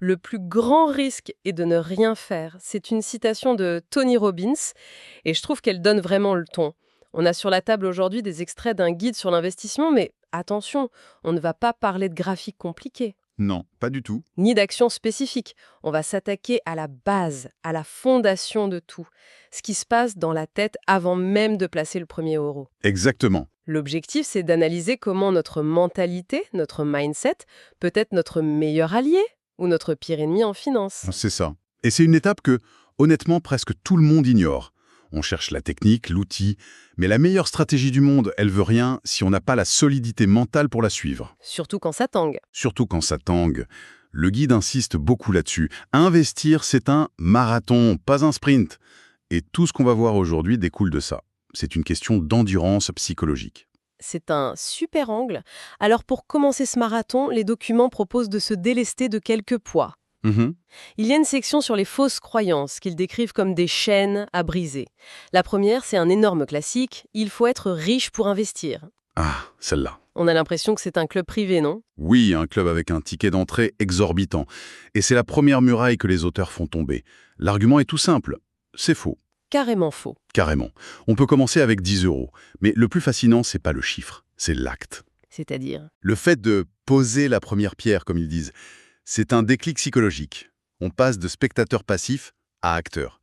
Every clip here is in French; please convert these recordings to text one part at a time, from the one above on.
Le plus grand risque est de ne rien faire. C'est une citation de Tony Robbins et je trouve qu'elle donne vraiment le ton. On a sur la table aujourd'hui des extraits d'un guide sur l'investissement, mais attention, on ne va pas parler de graphiques compliqués, Non, pas du tout. ni d'actions spécifiques. On va s'attaquer à la base, à la fondation de tout, ce qui se passe dans la tête avant même de placer le premier euro. Exactement. L'objectif, c'est d'analyser comment notre mentalité, notre mindset, peut être notre meilleur allié ou notre pire ennemi en finance. C'est ça. Et c'est une étape que, honnêtement, presque tout le monde ignore. On cherche la technique, l'outil, mais la meilleure stratégie du monde, elle veut rien si on n'a pas la solidité mentale pour la suivre. Surtout quand ça tangue. Surtout quand ça tangue. Le guide insiste beaucoup là-dessus. Investir, c'est un marathon, pas un sprint. Et tout ce qu'on va voir aujourd'hui découle de ça. C'est une question d'endurance psychologique. C'est un super angle. Alors pour commencer ce marathon, les documents proposent de se délester de quelques poids. Mhm. Il y a une section sur les fausses croyances qu'ils décrivent comme des chaînes à briser. La première, c'est un énorme classique, il faut être riche pour investir. Ah, celle-là. On a l'impression que c'est un club privé, non? Oui, un club avec un ticket d'entrée exorbitant. Et c'est la première muraille que les auteurs font tomber. L'argument est tout simple. C'est faux. Carrément faux. Carrément. On peut commencer avec 10 euros. Mais le plus fascinant, c'est pas le chiffre, c'est l'acte. C'est-à-dire? Le fait de poser la première pierre, comme ils disent, c'est un déclic psychologique. On passe de spectateur passif à acteur.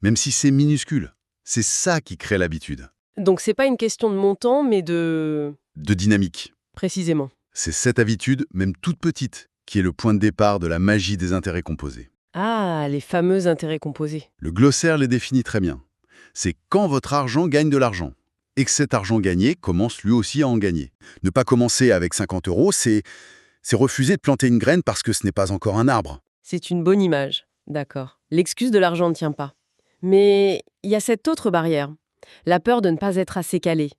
Même si c'est minuscule. C'est ça qui crée l'habitude. Donc c'est pas une question de montant, mais de... De dynamique. Précisément. C'est cette habitude, même toute petite, qui est le point de départ de la magie des intérêts composés. Ah, les fameux intérêts composés. Le glossaire les définit très bien. C'est quand votre argent gagne de l'argent. Et que cet argent gagné commence lui aussi à en gagner. Ne pas commencer avec 50 euros, c'est refuser de planter une graine parce que ce n'est pas encore un arbre. C'est une bonne image. D'accord. L'excuse de l'argent ne tient pas. Mais il y a cette autre barrière. La peur de ne pas être assez calé.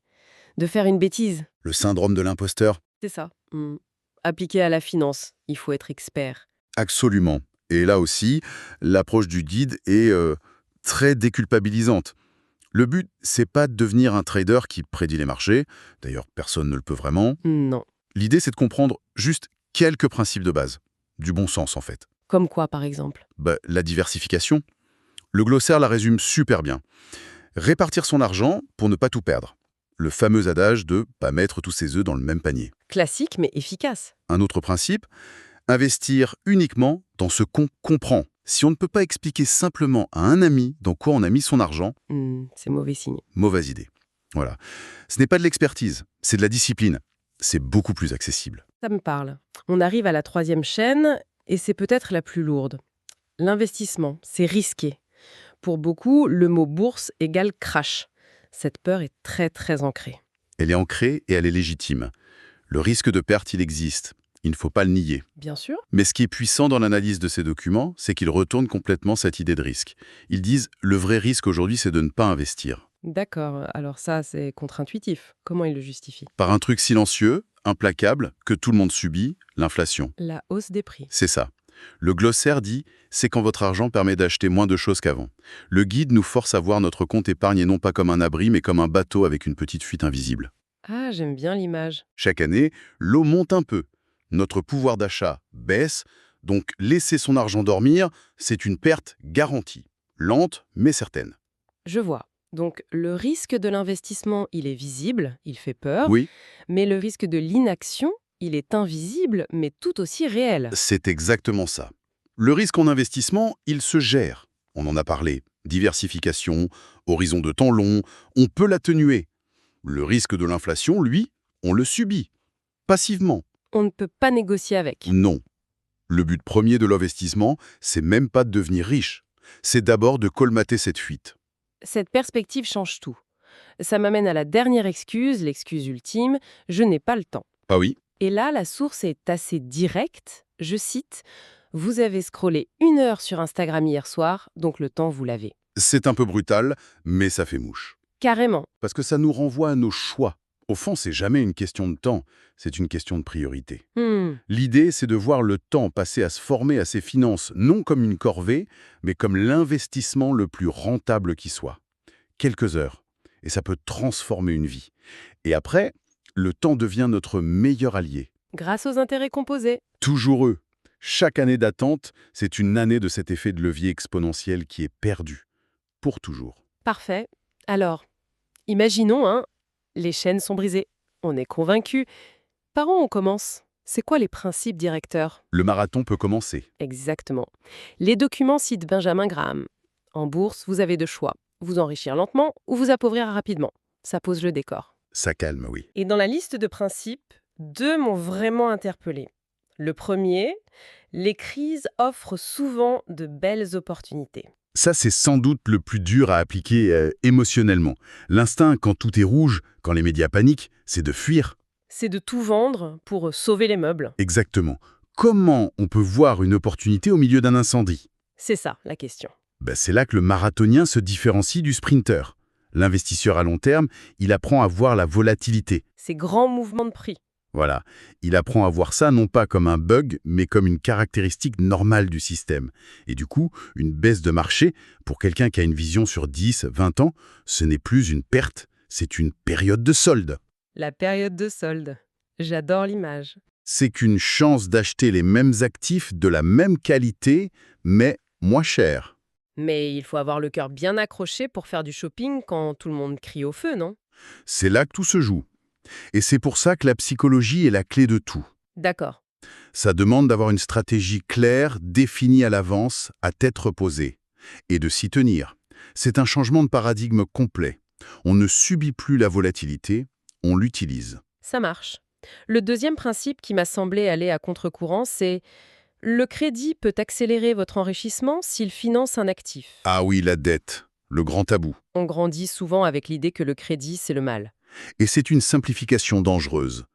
De faire une bêtise. Le syndrome de l'imposteur. C'est ça. Appliqué à la finance, il faut être expert. Absolument. Et là aussi, l'approche du guide est très déculpabilisante. Le but, c'est pas de devenir un trader qui prédit les marchés. D'ailleurs, personne ne le peut vraiment. Non. L'idée, c'est de comprendre juste quelques principes de base. Du bon sens, en fait. Comme quoi, par exemple? La diversification. Le glossaire la résume super bien. Répartir son argent pour ne pas tout perdre. Le fameux adage de « pas mettre tous ses œufs dans le même panier ». Classique, mais efficace. Un autre principe, investir uniquement dans ce qu'on comprend. Si on ne peut pas expliquer simplement à un ami dans quoi on a mis son argent, C'est mauvais signe. mauvaise idée. Voilà. Ce n'est pas de l'expertise, c'est de la discipline. C'est beaucoup plus accessible. Ça me parle. On arrive à la troisième chaîne, et c'est peut-être la plus lourde. L'investissement, c'est risqué. Pour beaucoup, le mot bourse égale crash. Cette peur est très très ancrée. Elle est ancrée et elle est légitime. Le risque de perte, il existe. Il ne faut pas le nier. Bien sûr. Mais ce qui est puissant dans l'analyse de ces documents, c'est qu'ils retournent complètement cette idée de risque. Ils disent « le vrai risque aujourd'hui, c'est de ne pas investir ». D'accord, alors ça, c'est contre-intuitif. Comment il le justifie? Par un truc silencieux, implacable, que tout le monde subit, l'inflation. La hausse des prix. C'est ça. Le glossaire dit « c'est quand votre argent permet d'acheter moins de choses qu'avant ». Le guide nous force à voir notre compte épargne non pas comme un abri, mais comme un bateau avec une petite fuite invisible. Ah, j'aime bien l'image. Chaque année, l'eau monte un peu. Notre pouvoir d'achat baisse, donc laisser son argent dormir, c'est une perte garantie. Lente, mais certaine. Je vois. Donc, le risque de l'investissement, il est visible, il fait peur, Oui, mais le risque de l'inaction, il est invisible, mais tout aussi réel. c'est exactement ça. Le risque en investissement, il se gère. On en a parlé. Diversification, horizon de temps long, on peut l'atténuer. Le risque de l'inflation, lui, on le subit. Passivement. On ne peut pas négocier avec. Non. Le but premier de l'investissement, c'est même pas de devenir riche. C'est d'abord de colmater cette fuite. Cette perspective change tout. Ça m'amène à la dernière excuse, l'excuse ultime, je n'ai pas le temps. Ah oui? Et là, la source est assez directe. Je cite, vous avez scrollé 1 heure sur Instagram hier soir, donc le temps vous l'avez. C'est un peu brutal, mais ça fait mouche. Carrément. Parce que ça nous renvoie à nos choix. Au fond, c'est jamais une question de temps, c'est une question de priorité. L'idée, c'est de voir le temps passer à se former à ses finances, non comme une corvée, mais comme l'investissement le plus rentable qui soit. Quelques heures, et ça peut transformer une vie. Et après, le temps devient notre meilleur allié. Grâce aux intérêts composés. Toujours eux. Chaque année d'attente, c'est une année de cet effet de levier exponentiel qui est perdu. Pour toujours. Parfait. Alors, imaginons, les chaînes sont brisées. On est convaincu. Par où on commence? C'est quoi les principes directeurs? Le marathon peut commencer. Exactement. Les documents citent Benjamin Graham. En bourse, vous avez deux choix. Vous enrichir lentement ou vous appauvrir rapidement. Ça pose le décor. Ça calme, oui. Et dans la liste de principes, deux m'ont vraiment interpellée. Le premier, les crises offrent souvent de belles opportunités. Ça, c'est sans doute le plus dur à appliquer émotionnellement. L'instinct, quand tout est rouge, quand les médias paniquent, c'est de fuir. C'est de tout vendre pour sauver les meubles. Exactement. Comment on peut voir une opportunité au milieu d'un incendie? C'est ça, la question. C'est là que le marathonien se différencie du sprinter. L'investisseur à long terme, il apprend à voir la volatilité. Ces grands mouvements de prix. Voilà. Il apprend à voir ça non pas comme un bug, mais comme une caractéristique normale du système. Et du coup, une baisse de marché, pour quelqu'un qui a une vision sur 10, 20 ans, ce n'est plus une perte, c'est une période de solde. La période de solde. J'adore l'image. C'est qu'une chance d'acheter les mêmes actifs de la même qualité, mais moins cher. Mais il faut avoir le cœur bien accroché pour faire du shopping quand tout le monde crie au feu, non? C'est là que tout se joue. Et c'est pour ça que la psychologie est la clé de tout. D'accord. Ça demande d'avoir une stratégie claire, définie à l'avance, à tête reposée, et de s'y tenir. C'est un changement de paradigme complet. On ne subit plus la volatilité, on l'utilise. Ça marche. Le deuxième principe qui m'a semblé aller à contre-courant, c'est le crédit peut accélérer votre enrichissement s'il finance un actif. Ah oui, la dette, le grand tabou. On grandit souvent avec l'idée que le crédit, c'est le mal. Et c'est une simplification dangereuse.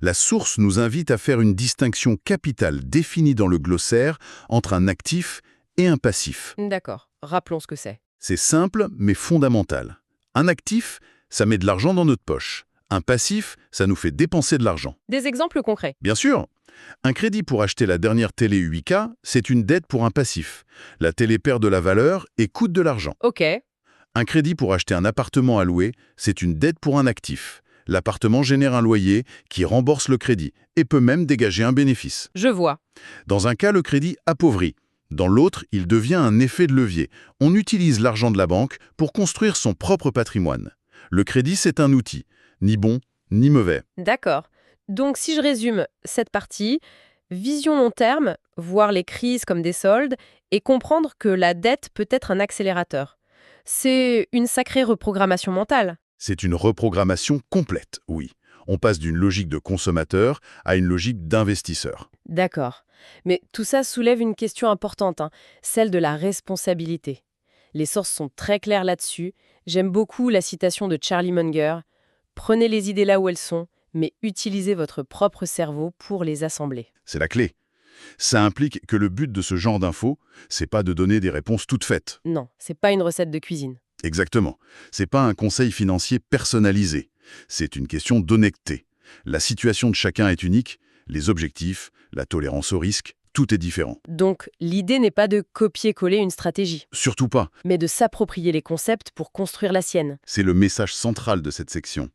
La source nous invite à faire une distinction capitale définie dans le glossaire entre un actif et un passif. D'accord. Rappelons ce que c'est. C'est simple, mais fondamental. Un actif, ça met de l'argent dans notre poche. Un passif, ça nous fait dépenser de l'argent. Des exemples concrets. Bien sûr, un crédit pour acheter la dernière télé 8K, c'est une dette pour un passif. La télé perd de la valeur et coûte de l'argent. Ok. Un crédit pour acheter un appartement à louer, c'est une dette pour un actif. L'appartement génère un loyer qui rembourse le crédit et peut même dégager un bénéfice. Je vois. Dans un cas, le crédit appauvrit. Dans l'autre, il devient un effet de levier. On utilise l'argent de la banque pour construire son propre patrimoine. Le crédit, c'est un outil, ni bon ni mauvais. D'accord. Donc, si je résume cette partie, vision long terme, voir les crises comme des soldes et comprendre que la dette peut être un accélérateur. C'est une sacrée reprogrammation mentale. C'est une reprogrammation complète, oui. On passe d'une logique de consommateur à une logique d'investisseur. D'accord. Mais tout ça soulève une question importante, celle de la responsabilité. Les sources sont très claires là-dessus. J'aime beaucoup la citation de Charlie Munger. « Prenez les idées là où elles sont, mais utilisez votre propre cerveau pour les assembler. » C'est la clé. Ça implique que le but de ce genre d'infos, c'est pas de donner des réponses toutes faites. Non, c'est pas une recette de cuisine. Exactement. C'est pas un conseil financier personnalisé. C'est une question d'honnêteté. La situation de chacun est unique, les objectifs, la tolérance au risque, tout est différent. Donc, l'idée n'est pas de copier-coller une stratégie, Surtout pas. mais de s'approprier les concepts pour construire la sienne. C'est le message central de cette section.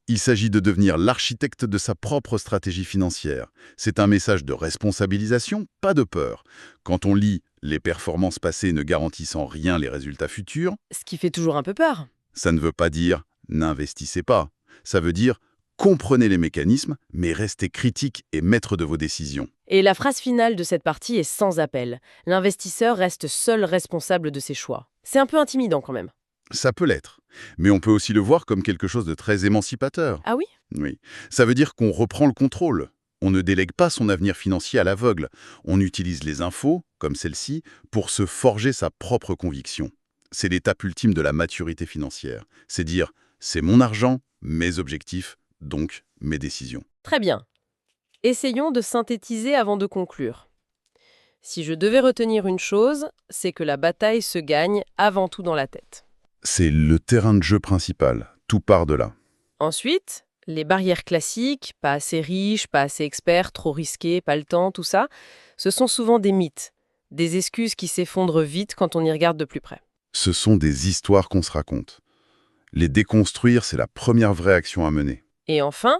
Il s'agit de devenir l'architecte de sa propre stratégie financière. C'est un message de responsabilisation, pas de peur. Quand on lit « Les performances passées ne garantissent en rien les résultats futurs », Ce qui fait toujours un peu peur. ça ne veut pas dire « n'investissez pas ». Ça veut dire « comprenez les mécanismes, mais restez critique et maître de vos décisions ». Et la phrase finale de cette partie est sans appel. L'investisseur reste seul responsable de ses choix. C'est un peu intimidant quand même. Ça peut l'être. Mais on peut aussi le voir comme quelque chose de très émancipateur. Ah oui? Oui. Ça veut dire qu'on reprend le contrôle. On ne délègue pas son avenir financier à l'aveugle. On utilise les infos, comme celle-ci, pour se forger sa propre conviction. C'est l'étape ultime de la maturité financière. C'est dire « c'est mon argent, mes objectifs, donc mes décisions ». Très bien. Essayons de synthétiser avant de conclure. Si je devais retenir une chose, c'est que la bataille se gagne avant tout dans la tête. C'est le terrain de jeu principal. Tout part de là. Ensuite, les barrières classiques, pas assez riches, pas assez experts, trop risqués, pas le temps, tout ça, ce sont souvent des mythes, des excuses qui s'effondrent vite quand on y regarde de plus près. Ce sont des histoires qu'on se raconte. Les déconstruire, c'est la première vraie action à mener. Et enfin,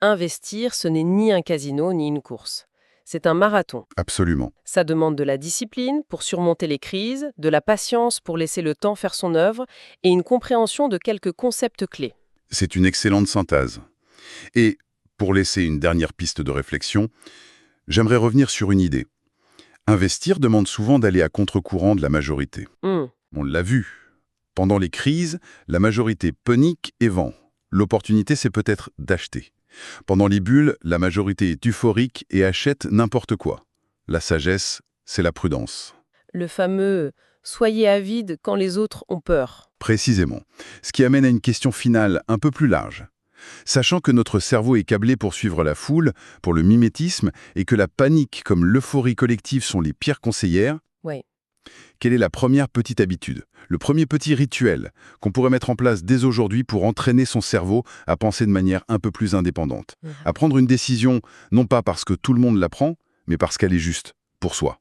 investir, ce n'est ni un casino ni une course. C'est un marathon. Absolument. Ça demande de la discipline pour surmonter les crises, de la patience pour laisser le temps faire son œuvre et une compréhension de quelques concepts clés. C'est une excellente synthèse. Et pour laisser une dernière piste de réflexion, j'aimerais revenir sur une idée. Investir demande souvent d'aller à contre-courant de la majorité. On l'a vu. Pendant les crises, la majorité panique et vend. L'opportunité, c'est peut-être d'acheter. Pendant les bulles, la majorité est euphorique et achète n'importe quoi. La sagesse, c'est la prudence. Le fameux « soyez avide quand les autres ont peur ». Précisément. Ce qui amène à une question finale un peu plus large. Sachant que notre cerveau est câblé pour suivre la foule, pour le mimétisme, et que la panique comme l'euphorie collective sont les pires conseillères, quelle est la première petite habitude, le premier petit rituel qu'on pourrait mettre en place dès aujourd'hui pour entraîner son cerveau à penser de manière un peu plus indépendante, à prendre une décision non pas parce que tout le monde la prend, mais parce qu'elle est juste, pour soi?